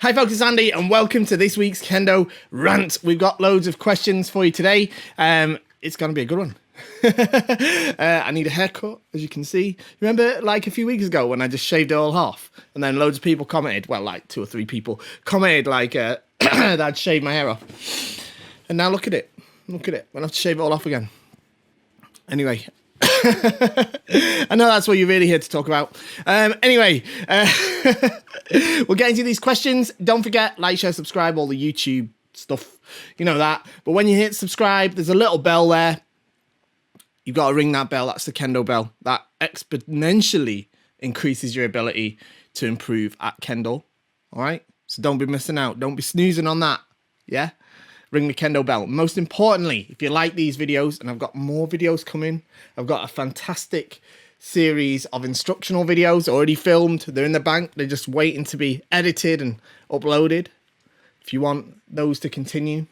Hi folks, it's Andy and welcome to this week's Kendo Rant. We've got loads of questions for you today. It's going to be a good one. I need a haircut, as you can see. Remember like a few weeks ago when I just shaved it all off and then loads of people commented, well like 2 or 3 people commented like that I'd shaved my hair off. And now look at it. Look at it. I'm going to have to shave it all off again. Anyway. I know that's what you're really here to talk about. Anyway, we'll get into these questions. Don't forget, like, share, subscribe, all the YouTube stuff. You know that. But when you hit subscribe, there's a little bell there. You've got to ring that bell. That's the Kendo bell. That exponentially increases your ability to improve at Kendo. All right? So don't be missing out. Don't be snoozing on that. Yeah? Ring the Kendo bell. Most importantly, if you like these videos, and I've got more videos coming, I've got a fantastic series of instructional videos already filmed. They're in the bank. They're just waiting to be edited and uploaded. If you want those to continue.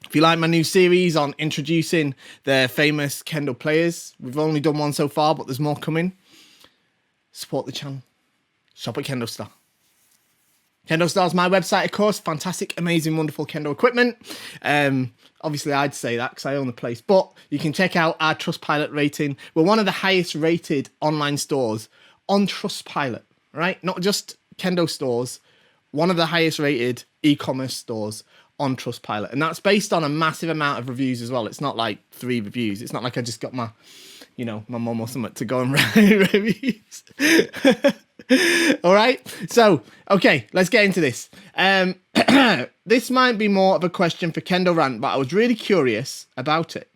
If you like my new series on introducing the famous Kendo players, we've only done one so far, but there's more coming. Support the channel. Shop at KendoStar. KendoStar is my website, of course. Fantastic, amazing, wonderful Kendo equipment. Obviously, I'd say that because I own the place. But you can check out our Trustpilot rating. We're one of the highest rated online stores on Trustpilot, right? Not just Kendo stores. One of the highest rated e-commerce stores on Trustpilot. And that's based on a massive amount of reviews as well. It's not like 3 reviews. It's not like I just got my, my mum or something to go and write reviews. All right, so okay, let's get into this. This might be more of a question for Kendo Rant, but I was really curious about it.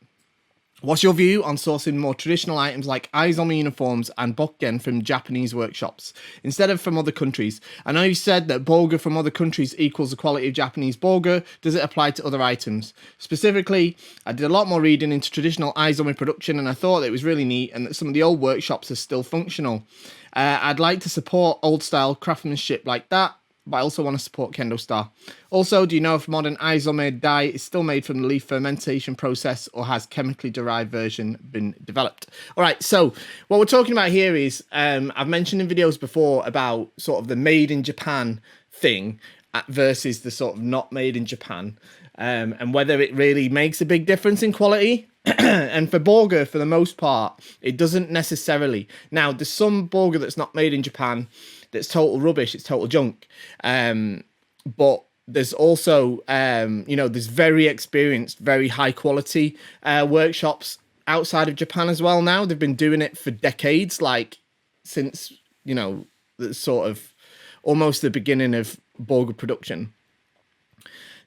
What's your view on sourcing more traditional items like Aizomi uniforms and bokken from Japanese workshops instead of from other countries? I know you said that Bolga from other countries equals the quality of Japanese Bolga. Does it apply to other items? Specifically, I did a lot more reading into traditional Aizomi production and I thought it was really neat and that some of the old workshops are still functional. I'd like to support old style craftsmanship like that, but I also want to support KendoStar. Also, do you know if modern Aizomi dye is still made from the leaf fermentation process or has chemically derived version been developed? All right, so what we're talking about here is, I've mentioned in videos before about sort of the made in Japan thing versus the sort of not made in Japan, and whether it really makes a big difference in quality. And for Bolga, for the most part, it doesn't necessarily. Now, there's some Bolga that's not made in Japan that's total rubbish, it's total junk. But there's also, there's very experienced, very high quality workshops outside of Japan as well now. They've been doing it for decades, like since, the sort of almost the beginning of Bolga production.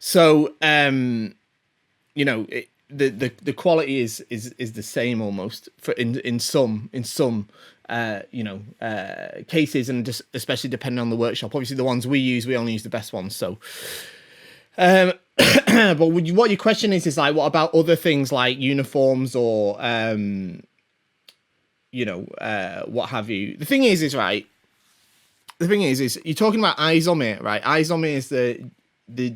So, the quality is the same almost for in some cases, and just especially depending on the workshop. Obviously the ones we use, we only use the best ones. So but what your question is like, what about other things like uniforms or what have you? The thing is right, you're talking about Aizomi, right? Aizomi is the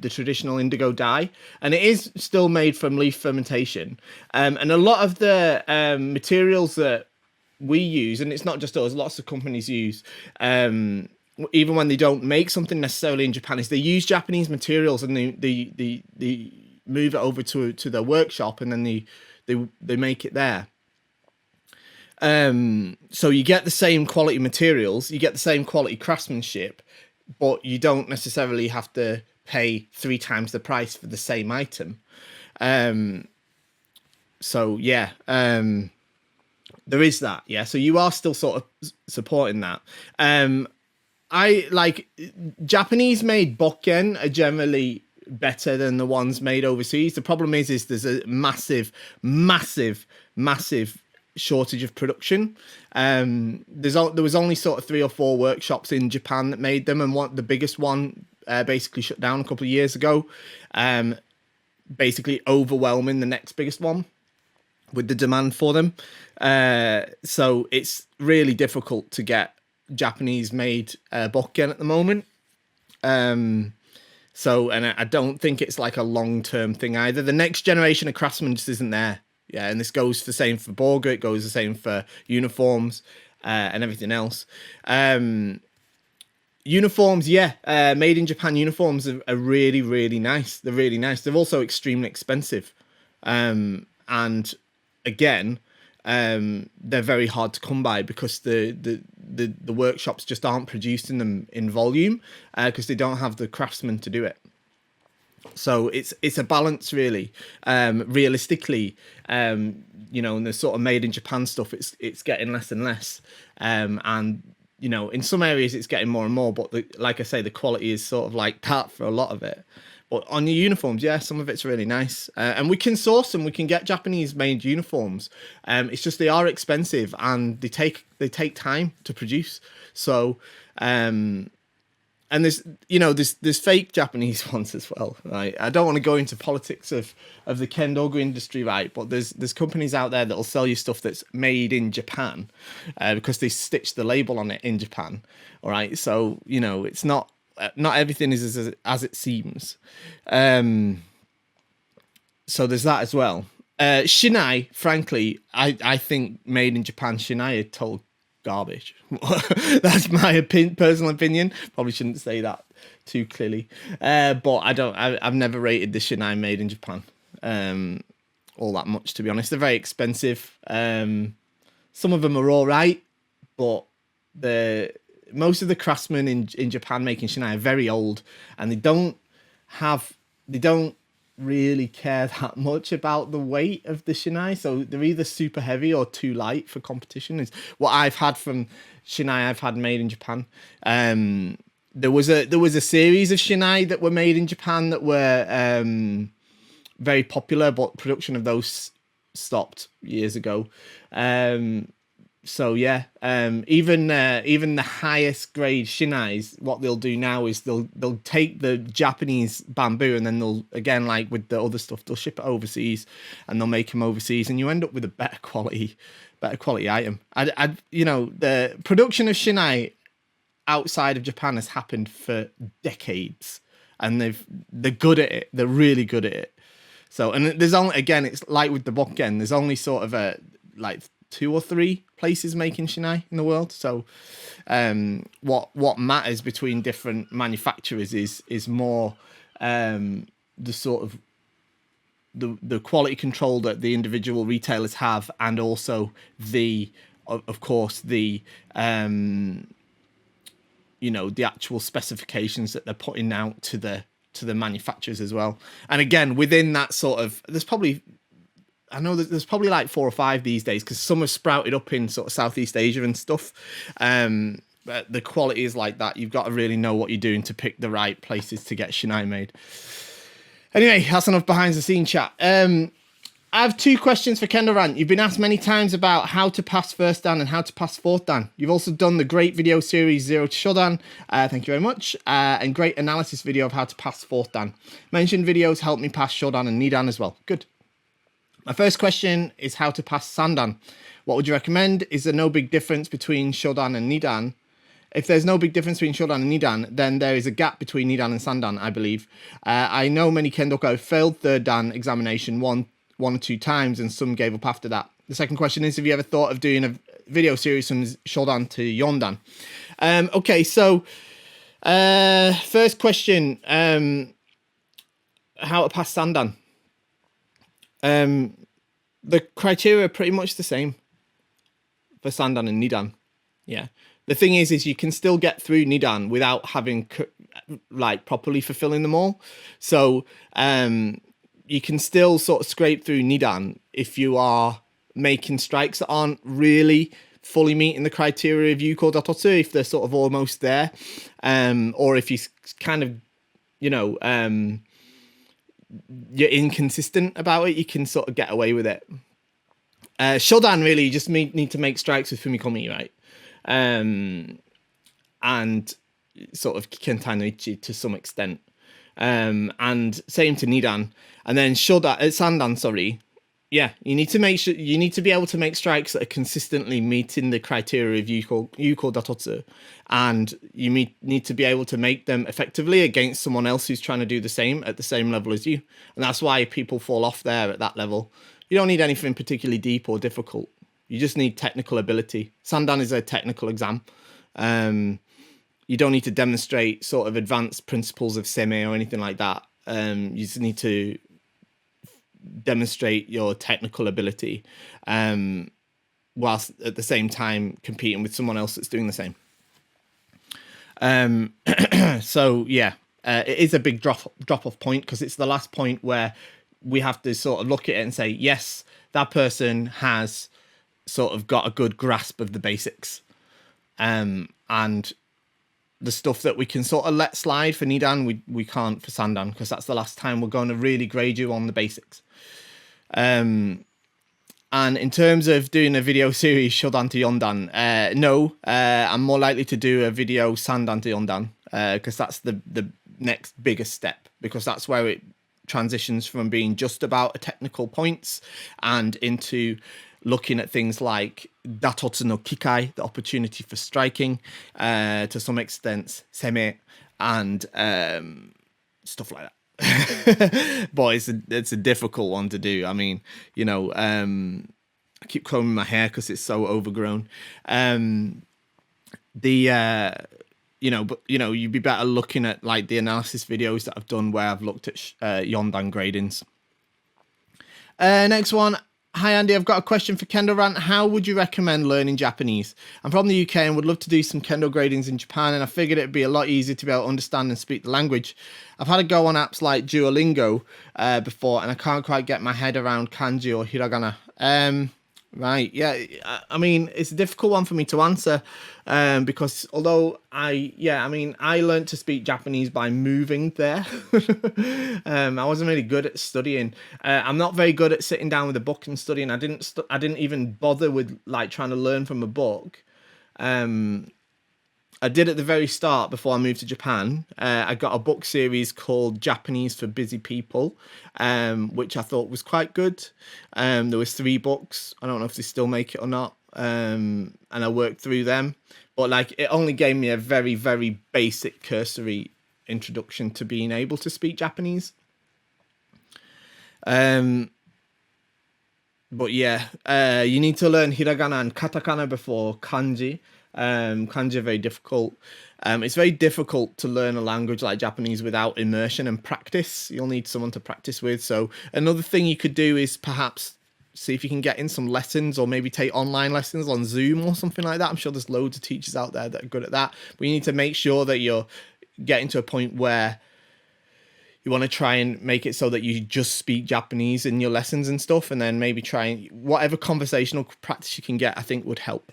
traditional indigo dye, and it is still made from leaf fermentation, and a lot of the materials that we use, and it's not just us, lots of companies use, even when they don't make something necessarily in Japan, is they use Japanese materials and they move it over to their workshop and then they make it there. So you get the same quality materials, you get the same quality craftsmanship, but you don't necessarily have to pay 3 times the price for the same item. So yeah, there is that. Yeah, so you are still sort of supporting that. I like Japanese made bokken are generally better than the ones made overseas. The problem is there's a massive shortage of production. There was only sort of 3 or 4 workshops in Japan that made them, and the biggest one basically shut down a couple of years ago, basically overwhelming the next biggest one with the demand for them. So it's really difficult to get Japanese made bokken at the moment. So, and I don't think it's like a long-term thing either. The next generation of craftsmen just isn't there. Yeah, and this goes the same for Bolga, it goes the same for uniforms and everything else. Uniforms, yeah. Made in Japan uniforms are really, really nice. They're really nice. They're also extremely expensive. And again, they're very hard to come by because the workshops just aren't producing them in volume because they don't have the craftsmen to do it. So it's a balance, really. Realistically, you know, and the sort of made in Japan stuff, it's getting less and less, and you know, in some areas it's getting more and more. But like I say, the quality is sort of like that for a lot of it. But on your uniforms, yeah, some of it's really nice, and we can source them. We can get Japanese made uniforms. It's just they are expensive and they take time to produce. So. And there's fake Japanese ones as well, right? I don't want to go into politics of the Kendo industry, right? But there's companies out there that'll sell you stuff that's made in Japan, because they stitch the label on it in Japan, all right? So you know, it's not everything is as it seems. So there's that as well. Shinai, frankly, I think made in Japan Shinai are total garbage. That's my personal opinion. Probably shouldn't say that too clearly. But I've never rated the Shinai made in Japan all that much, to be honest. They're very expensive. Some of them are all right, but most of the craftsmen in Japan making Shinai are very old, and they don't really care that much about the weight of the Shinai, so they're either super heavy or too light for competition. Is what I've had from Shinai I've had made in Japan. There was a series of Shinai that were made in Japan that were very popular, but production of those stopped years ago. So yeah, even the highest grade Shinais, what they'll do now is they'll take the Japanese bamboo, and then they'll, again, like with the other stuff, they'll ship it overseas and they'll make them overseas, and you end up with a better quality item. You know, the production of Shinai outside of Japan has happened for decades, and they're good at it. They're really good at it. So, and there's only, again, it's like with the Bokken, there's only sort of like 2 or 3 places making Shinai in the world. So what matters between different manufacturers is more the sort of the quality control that the individual retailers have, and also of course the you know, the actual specifications that they're putting out to the manufacturers as well. And again, within that sort of, there's probably like 4 or 5 these days, because some have sprouted up in sort of Southeast Asia and stuff. But the quality is like that. You've got to really know what you're doing to pick the right places to get Shinai made. Anyway, that's enough behind the scene chat. I have 2 questions for Kendo Rant. You've been asked many times about how to pass first dan and how to pass fourth dan. You've also done the great video series 0 to Shodan. Thank you very much. And great analysis video of how to pass fourth dan. Mentioned videos help me pass Shodan and Nidan as well. Good. My first question is how to pass Sandan. What would you recommend? Is there no big difference between Shodan and Nidan? If there's no big difference between Shodan and Nidan, then there is a gap between Nidan and Sandan, I believe. I know many Kendoka have failed third dan examination one or 2 times, and some gave up after that. The second question is, have you ever thought of doing a video series from Shodan to Yondan? Okay, so first question, how to pass Sandan. The criteria are pretty much the same for Sandan and Nidan. Yeah. The thing is you can still get through Nidan without having like properly fulfilling them all. So you can still sort of scrape through Nidan if you are making strikes that aren't really fully meeting the criteria of Yuko Datotsu, if they're sort of almost there, or if you kind of, you know, you're inconsistent about it, you can sort of get away with it. Shodan, really, you just need to make strikes with Fumikomi, right? And sort of Kentai no Ichi to some extent. And same to Nidan. And then Sandan, sorry. Yeah, you need to make sure, you need to be able to make strikes that are consistently meeting the criteria of Yuko Datotsu, and you need to be able to make them effectively against someone else who's trying to do the same at the same level as you. And that's why people fall off there at that level. You don't need anything particularly deep or difficult. You just need technical ability. Sandan is a technical exam. you don't need to demonstrate sort of advanced principles of seme or anything like that. You just need to demonstrate your technical ability, whilst at the same time competing with someone else that's doing the same. So yeah, it is a big drop off point, because it's the last point where we have to sort of look at it and say, yes, that person has sort of got a good grasp of the basics, and the stuff that we can sort of let slide for Nidan, we can't for Sandan, because that's the last time we're going to really grade you on the basics. And in terms of doing a video series Shodan to Yondan, no, I'm more likely to do a video Sandan to Yondan, because that's the next biggest step, because that's where it transitions from being just about a technical points and into looking at things like datotsu no kikai, the opportunity for striking, to some extent seme, and stuff like that. But it's a difficult one to do. I mean, you know, I keep combing my hair because it's so overgrown. You know, but you know, you'd be better looking at like the analysis videos that I've done where I've looked at Yondan gradings. Next one. Hi Andy, I've got a question for Kendo Rant. How would you recommend learning Japanese? I'm from the UK and would love to do some Kendo gradings in Japan, and I figured it'd be a lot easier to be able to understand and speak the language. I've had a go on apps like Duolingo before, and I can't quite get my head around kanji or hiragana. Right, yeah, I mean, it's a difficult one for me to answer, because although I learned to speak Japanese by moving there. I wasn't really good at studying. I'm not very good at sitting down with a book and studying. I didn't even bother with like trying to learn from a book. I did at the very start before I moved to Japan. I got a book series called Japanese for Busy People, which I thought was quite good. There was 3 books. I don't know if they still make it or not. And I worked through them. But like, it only gave me a very, very basic cursory introduction to being able to speak Japanese. But yeah, you need to learn hiragana and katakana before kanji. Kanji are very difficult. It's very difficult to learn a language like Japanese without immersion and practice. You'll need someone to practice with. So another thing you could do is perhaps see if you can get in some lessons, or maybe take online lessons on Zoom or something like that. I'm sure there's loads of teachers out there that are good at that. But you need to make sure that you're getting to a point where you want to try and make it so that you just speak Japanese in your lessons and stuff, and then maybe try and whatever conversational practice you can get, I think would help.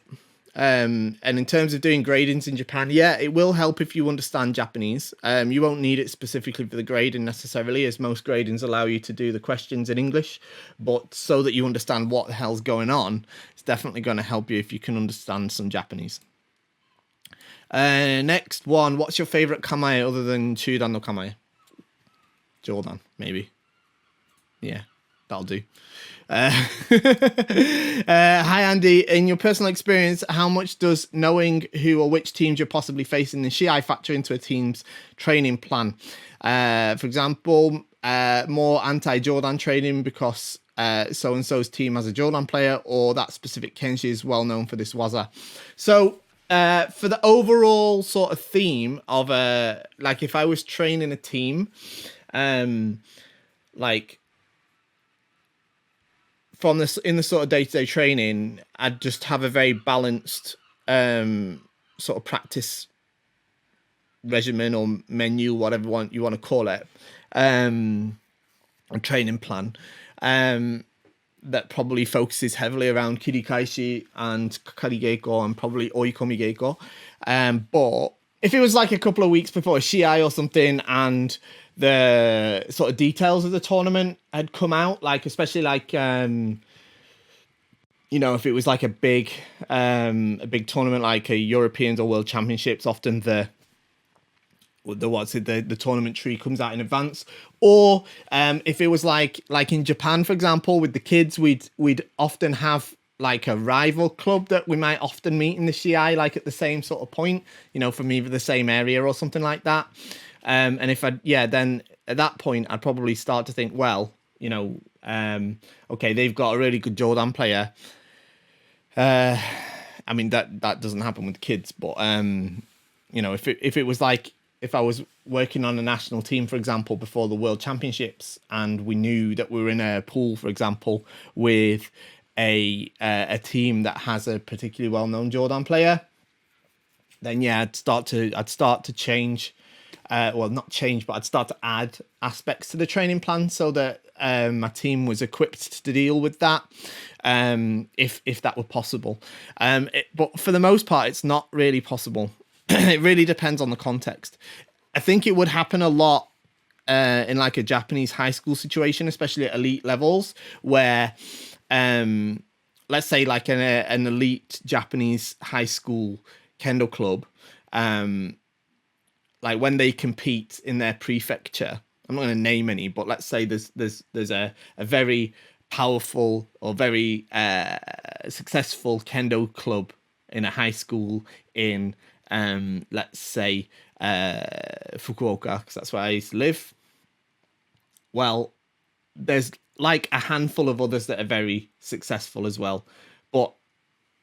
And in terms of doing gradings in Japan, yeah, it will help if you understand Japanese. You won't need it specifically for the grading necessarily, as most gradings allow you to do the questions in English, but so that you understand what the hell's going on, it's definitely going to help you if you can understand some Japanese. Next one, what's your favorite kamae other than Chudan no kamae? Jordan, maybe. Yeah, that'll do. Hi Andy, in your personal experience, how much does knowing who or which teams you're possibly facing in Shiai factor into a team's training plan? For example, more anti-Jordan training because so-and-so's team has a Jordan player, or that specific Kenshi is well known for this waza. So for the overall sort of theme of like if I was training a team, like from this in the sort of day-to-day training, I'd just have a very balanced sort of practice regimen or menu, whatever you want to call it, a training plan that probably focuses heavily around kirikaishi and kakari geiko and probably oikomi geiko. But if it was like a couple of weeks before a shiai or something, and the sort of details of the tournament had come out, like especially like you know, if it was like a big tournament like a Europeans or World Championships, often the tournament tree comes out in advance. Or if it was like in Japan, for example, with the kids, we'd often have like a rival club that we might often meet in the Shiai, like at the same sort of point, you know, from either the same area or something like that. And if then at that point, I'd probably start to think, well, you know, okay, they've got a really good Jordan player. I mean, that doesn't happen with kids, but if it was like if I was working on a national team, for example, before the World Championships, and we knew that we were in a pool, for example, with a team that has a particularly well-known Jordan player, then yeah, I'd start to change. Well, not change, but I'd start to add aspects to the training plan so that my team was equipped to deal with that, if that were possible. But for the most part, it's not really possible. It really depends on the context. I think it would happen a lot in like a Japanese high school situation, especially at elite levels, where let's say like an elite Japanese high school kendo club, like when they compete in their prefecture. I'm not going to name any, but let's say there's a very powerful or very successful kendo club in a high school in let's say Fukuoka, because that's where I used to live. Well, there's like a handful of others that are very successful as well, but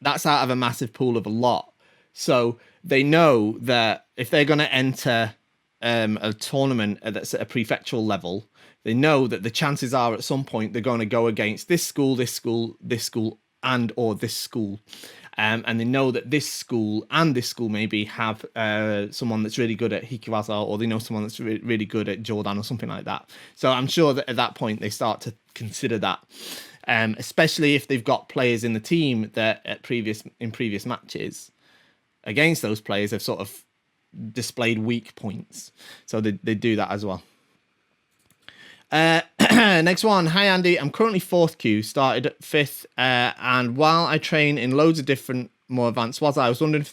that's out of a massive pool of a lot. So they know that if they're going to enter a tournament that's at a prefectural level, they know that the chances are at some point they're going to go against this school, this school, this school, and or this school. And they know that this school and this school maybe have someone that's really good at Hikiwaza, or they know someone that's really good at Jordan or something like that. So I'm sure that at that point they start to consider that, especially if they've got players in the team that in previous matches against those players have sort of displayed weak points. So they do that as well. Next one. Hi Andy, I'm currently 4th Q, started at 5th, and while I train in loads of different more advanced waza, I was wondering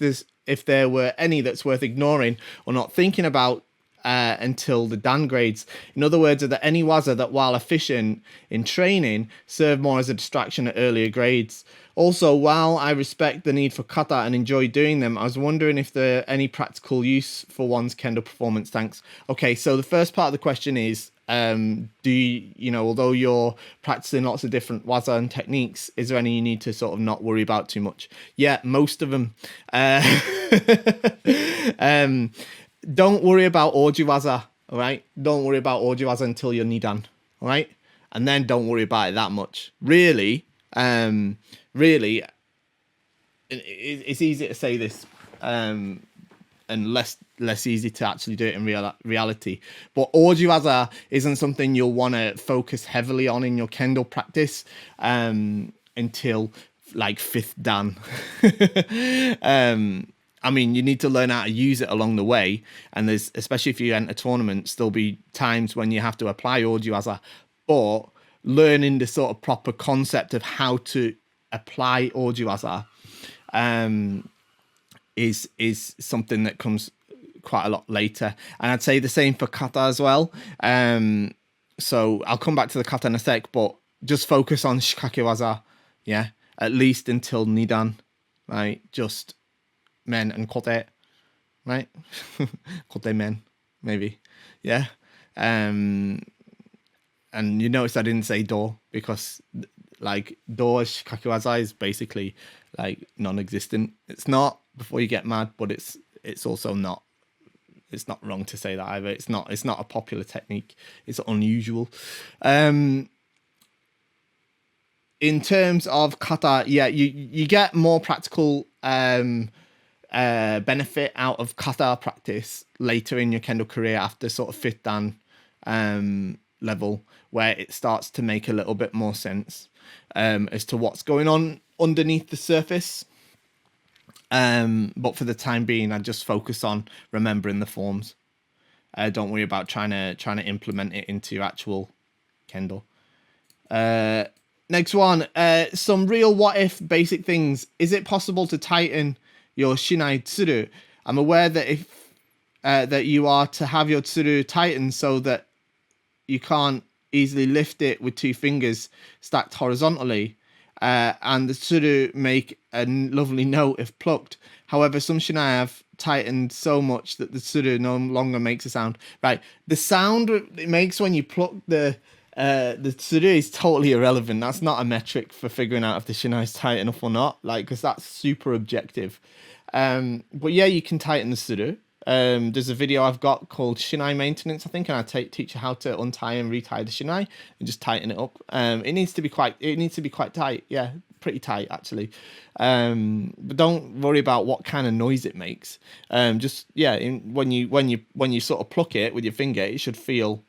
if there were any that's worth ignoring or not thinking about until the Dan grades. In other words, are there any waza that, while efficient in training, serve more as a distraction at earlier grades? Also, while I respect the need for kata and enjoy doing them, I was wondering if there are any practical use for one's kendo performance. Thanks. Okay, so the first part of the question is, do you know, although you're practicing lots of different waza and techniques, is there any you need to sort of not worry about too much? Yeah, most of them. Don't worry about oji waza, all right? Don't worry about oji waza until you're nidan, all right? And then don't worry about it that much. Really, it's easy to say this, and less easy to actually do it in reality. But oji waza isn't something you'll want to focus heavily on in your kendo practice until like 5th dan. I mean, you need to learn how to use it along the way, and there's, especially if you enter tournaments, there'll be times when you have to apply oji waza, but learning the sort of proper concept of how to apply oji waza is something that comes quite a lot later. And I'd say the same for kata as well. So I'll come back to the kata in a sec, but just focus on shikake waza, yeah, at least until nidan, right? Just men and kote, right? Kote men, maybe, yeah. And you notice I didn't say do, because like do shikake waza is basically like non-existent. It's not, before you get mad, but it's also not. It's not wrong to say that either. It's not a popular technique. It's unusual. In terms of kata, yeah, you get more practical benefit out of kata practice later in your kendo career, after sort of 5th dan level, where it starts to make a little bit more sense as to what's going on underneath the surface. But for the time being, I just focus on remembering the forms. Don't worry about trying to implement it into your actual kendo. Next one, some real what if basic things. Is it possible to tighten your shinai tsuru? I'm aware that if that you are to have your tsuru tightened so that you can't easily lift it with 2 fingers stacked horizontally, and the tsuru make a lovely note if plucked. However, some shinai have tightened so much that the tsuru no longer makes a sound. Right, the sound it makes when you pluck the tsuru is totally irrelevant. That's not a metric for figuring out if the shinai is tight enough or not, like, because that's super objective. But yeah, you can tighten the tsuru. There's a video I've got called Shinai Maintenance, I think, and I teach you how to untie and retie the Shinai and just tighten it up. It needs to be quite tight, yeah, pretty tight actually. But don't worry about what kind of noise it makes. Just yeah, when you sort of pluck it with your finger, it should feel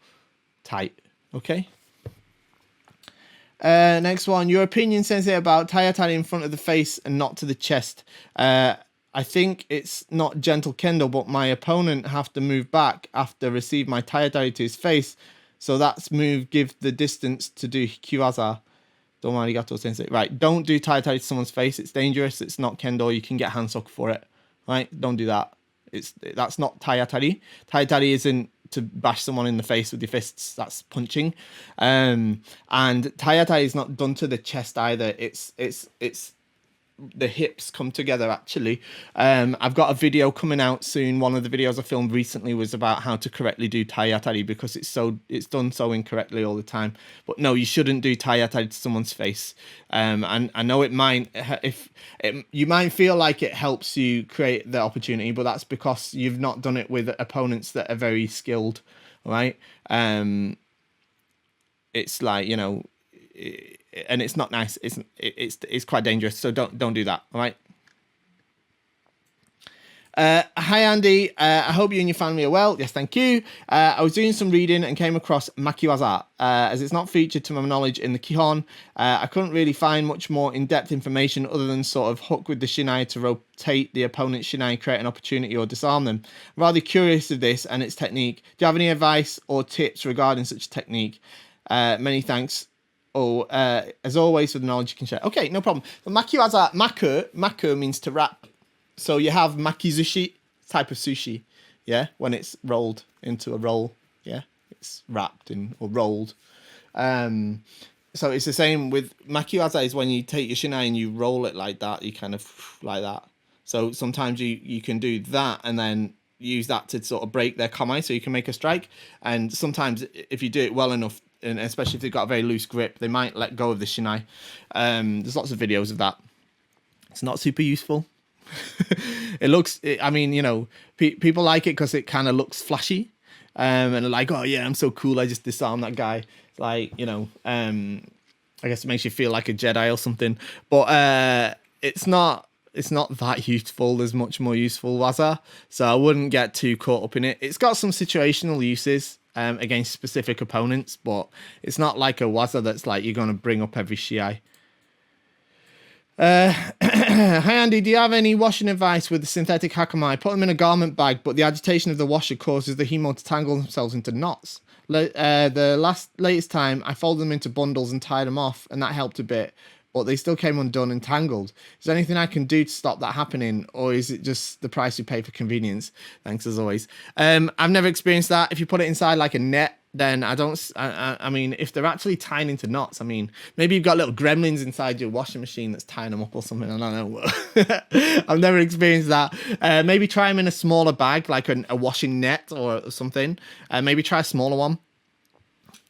tight. Okay. Next one. Your opinion, Sensei, about Tayata in front of the face and not to the chest. I think it's not gentle kendo, but my opponent have to move back after receive my Tayata to his face. So that's move, give the distance to do Hikiwaza. Domo arigato, Sensei. Right, don't do Tayata to someone's face. It's dangerous. It's not kendo. You can get handsoku for it. Right, don't do that. That's not Tayatari. Tayatari isn't to bash someone in the face with your fists. That's punching. And Tayata is not done to the chest either. It's the hips come together actually. I've got a video coming out soon. One of the videos I filmed recently was about how to correctly do Tayatari because it's done so incorrectly all the time. But no, you shouldn't do Tayatari to someone's face. And I know it might, you might feel like it helps you create the opportunity, but that's because you've not done it with opponents that are very skilled, right? It's like, you know, and it's not nice. It's quite dangerous. So don't do that. All right. Hi Andy. I hope you and your family are well. Yes, thank you. I was doing some reading and came across Makowaza. As it's not featured to my knowledge in the Kihon, I couldn't really find much more in-depth information other than sort of hook with the Shinai to rotate the opponent's Shinai, create an opportunity or disarm them. I'm rather curious of this and its technique. Do you have any advice or tips regarding such technique? Many thanks. As always, for the knowledge you can share. Okay, no problem. The Makowaza, mako means to wrap. So you have makizushi, type of sushi, yeah, when it's rolled into a roll, yeah, it's wrapped in or rolled. So it's the same with Makowaza is when you take your shinai and you roll it like that, you kind of like that. So sometimes you can do that and then use that to sort of break their kamae so you can make a strike. And sometimes if you do it well enough, and especially if they've got a very loose grip, they might let go of the shinai. There's lots of videos of that. It's not super useful. I mean, you know, people like it because it kind of looks flashy. And they're like, oh yeah, I'm so cool, I just disarmed that guy. It's like, you know, I guess it makes you feel like a Jedi or something. But it's not that useful. There's much more useful waza. So I wouldn't get too caught up in it. It's got some situational uses against specific opponents, but it's not like a waza that's like you're going to bring up every shiai. Hi Andy, do you have any washing advice with the synthetic hakama? I put them in a garment bag, but the agitation of the washer causes the hemo to tangle themselves into knots. The latest time, I folded them into bundles and tied them off, and that helped a bit, but they still came undone and tangled. Is there anything I can do to stop that happening, or is it just the price you pay for convenience? Thanks as always. I've never experienced that. If you put it inside like a net, then I mean, if they're actually tying into knots, I mean, maybe you've got little gremlins inside your washing machine that's tying them up or something. I don't know. I've never experienced that. Maybe try them in a smaller bag, like a washing net or something. Maybe try a smaller one.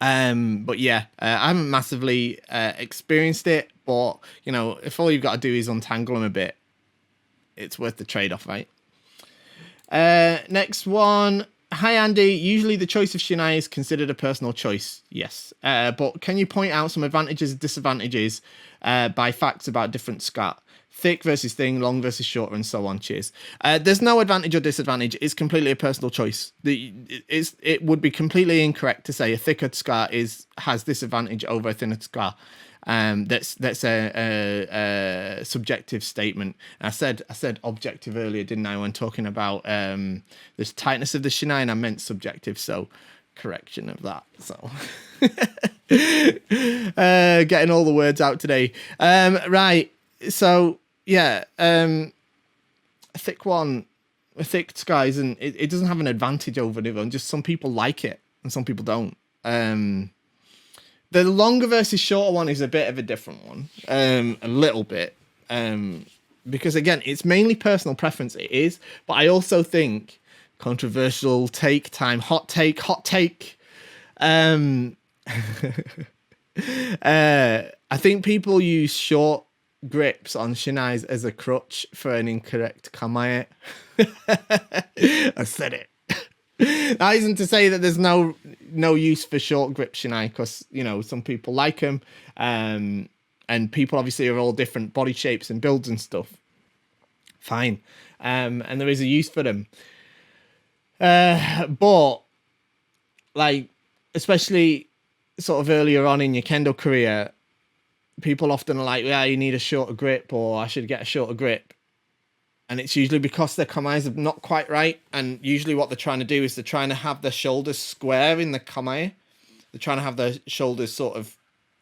But yeah, I haven't massively experienced it, but you know, if all you've got to do is untangle them a bit, it's worth the trade-off, right? Next one. Hi Andy, usually the choice of shinai is considered a personal choice, yes. But can you point out some advantages and disadvantages by facts about different scat? Thick versus thin, long versus shorter, and so on. Cheers. There's no advantage or disadvantage. It's completely a personal choice. It would be completely incorrect to say a thicker scar has disadvantage over a thinner scar. That's a subjective statement. I said objective earlier, didn't I, when talking about this tightness of the shinai, and I meant subjective. So correction of that. So getting all the words out today. Right. So yeah, a thick sky isn't. It doesn't have an advantage over the other one. Just some people like it and some people don't. The longer versus shorter one is a bit of a different one, a little bit, because again, it's mainly personal preference. It is, but I also think controversial hot take. I think people use short grips on shinais as a crutch for an incorrect kamae. I said it. That isn't to say that there's no use for short grip shinai, because some people like them, and people obviously are all different body shapes and builds and stuff. Fine, and there is a use for them, but like especially sort of earlier on in your kendo career, people often are like, yeah, you need a shorter grip, or I should get a shorter grip. And it's usually because their kamaes are not quite right. And usually what they're trying to do is they're trying to have their shoulders square in the kamae. They're trying to have their shoulders sort of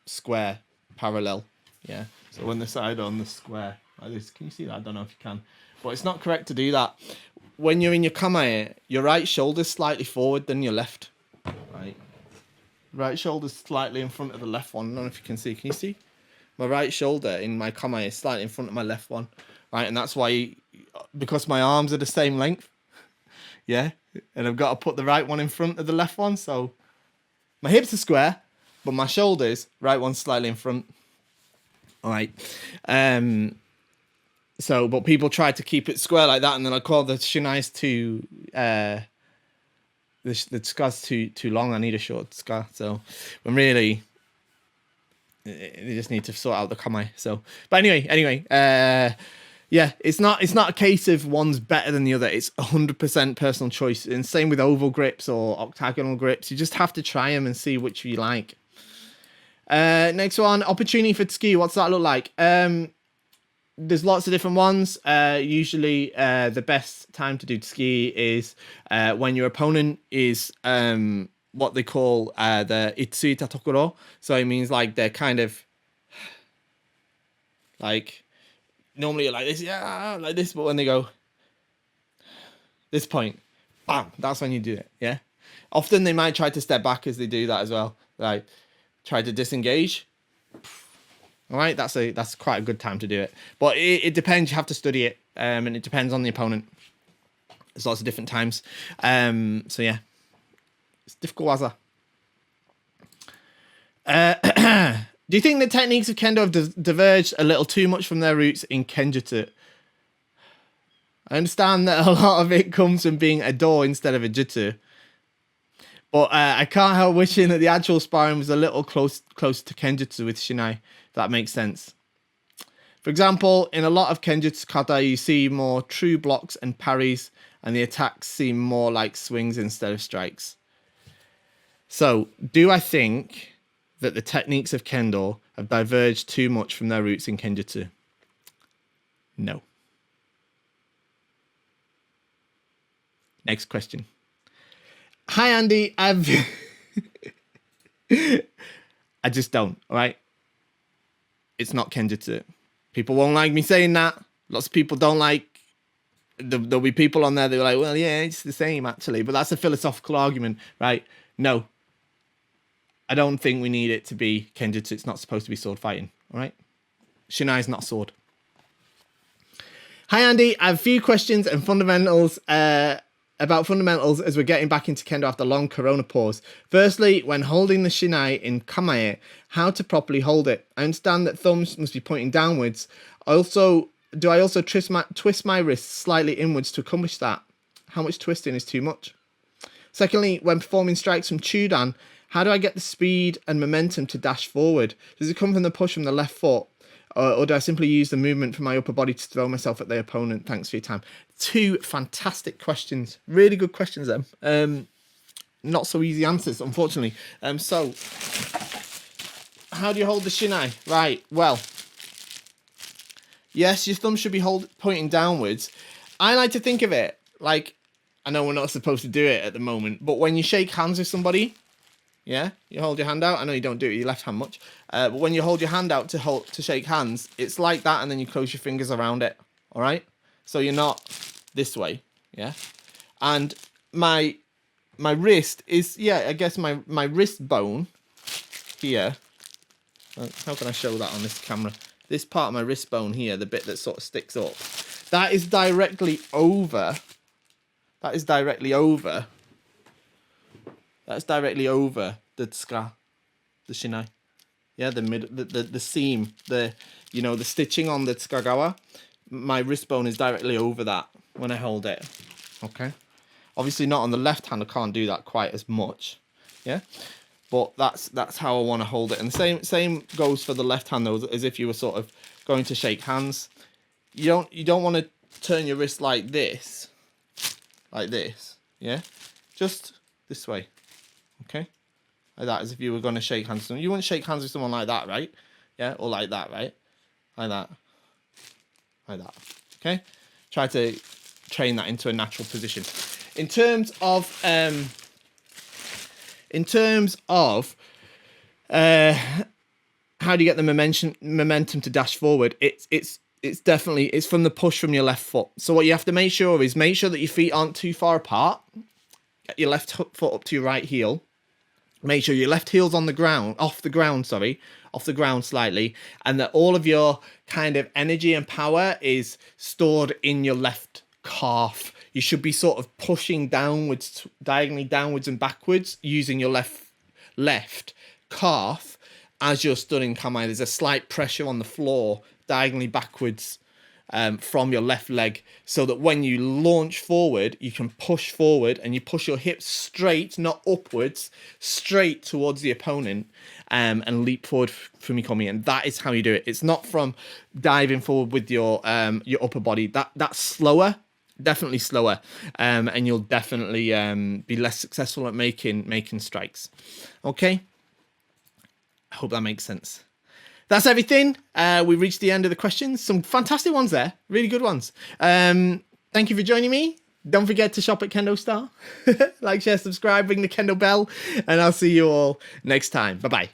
square, parallel. Yeah. So when the side on the square like this, can you see that? I don't know if you can. But it's not correct to do that. When you're in your kamae, your right shoulder's slightly forward than your left. Right. Right shoulder's slightly in front of the left one. I don't know if you can see. Can you see? My right shoulder in my kamae is slightly in front of my left one. Right, and that's why, because my arms are the same length, yeah, and I've got to put the right one in front of the left one, so my hips are square, but my shoulders, right one's slightly in front. All right, so, but people try to keep it square like that, and then I call the shinais the scar's too long. I need a short scar, so when really they just need to sort out the kamae. So, but anyway. Yeah, it's not a case of one's better than the other. It's 100% personal choice. And same with oval grips or octagonal grips. You just have to try them and see which you like. Next one, opportunity for Tsuki. What's that look like? There's lots of different ones. Usually the best time to do Tsuki is when your opponent is what they call the itsuita tokoro. So it means like they're kind of like... Normally you're like this, yeah, like this, but when they go this point, bam, that's when you do it, yeah? Often they might try to step back as they do that as well. Like, try to disengage. All right, that's quite a good time to do it. But it depends, you have to study it, and it depends on the opponent. There's lots of different times. So yeah, it's difficult waza. Do you think the techniques of Kendo have diverged a little too much from their roots in Kenjutsu? I understand that a lot of it comes from being a do instead of a jutsu. But I can't help wishing that the actual sparring was a little close to Kenjutsu with Shinai, if that makes sense. For example, in a lot of Kenjutsu kata, you see more true blocks and parries, and the attacks seem more like swings instead of strikes. So, do I think that the techniques of Kendo have diverged too much from their roots in Kenjutsu? No. Next question. Hi, Andy. I just don't, all right? It's not Kenjutsu. People won't like me saying that. Lots of people don't like... There'll be people on there that are like, well, yeah, it's the same, actually. But that's a philosophical argument, right? No. I don't think we need it to be Kenjutsu. It's not supposed to be sword fighting, all right? Shinai is not sword. Hi, Andy. I have a few questions and fundamentals about fundamentals as we're getting back into Kendo after a long corona pause. Firstly, when holding the Shinai in kamae, how to properly hold it. I understand that thumbs must be pointing downwards. Do I also twist my wrists slightly inwards to accomplish that? How much twisting is too much? Secondly, when performing strikes from Chudan, how do I get the speed and momentum to dash forward? Does it come from the push from the left foot? Or do I simply use the movement from my upper body to throw myself at the opponent? Thanks for your time. Two fantastic questions. Really good questions, them. Not so easy answers, unfortunately. So, how do you hold the Shinai? Right, well, yes, your thumb should be pointing downwards. I like to think of it like, I know we're not supposed to do it at the moment, but when you shake hands with somebody, yeah, you hold your hand out. I know you don't do it with your left hand much, but when you hold your hand out to shake hands, it's like that, and then you close your fingers around it. All right, so you're not this way, yeah. And my wrist is, yeah, I guess my wrist bone here. How can I show that on this camera? This part of my wrist bone here, the bit that sort of sticks up, that is directly over. That is directly over. That's directly over the tsuka, the Shinai. Yeah, the seam, the stitching on the tsukagawa, my wrist bone is directly over that when I hold it. Okay. Obviously not on the left hand, I can't do that quite as much. Yeah. But that's how I want to hold it. And the same goes for the left hand though, as if you were sort of going to shake hands. You don't want to turn your wrist like this. Like this. Yeah? Just this way. Okay? Like that, as if you were going to shake hands with someone. You wouldn't shake hands with someone like that, right? Yeah? Or like that, right? Like that. Like that. Okay? Try to train that into a natural position. In terms of how do you get the momentum to dash forward? It's definitely from the push from your left foot. So what you have to make sure that your feet aren't too far apart. Get your left foot up to your right heel. Make sure your left heel's on the ground, off the ground slightly, and that all of your kind of energy and power is stored in your left calf. You should be sort of pushing downwards, diagonally downwards and backwards, using your left calf as you're stood in kamae. There's a slight pressure on the floor, diagonally backwards, from your left leg, so that when you launch forward, you can push forward and you push your hips straight, not upwards, straight towards the opponent, and leap forward from your kami. And that is how you do it. It's not from diving forward with your upper body. That's slower, definitely slower, and you'll definitely be less successful at making strikes. Okay, I hope that makes sense. That's everything. We've reached the end of the questions. Some fantastic ones there. Really good ones. Thank you for joining me. Don't forget to shop at KendoStar. Like, share, subscribe, ring the Kendo bell. And I'll see you all next time. Bye-bye.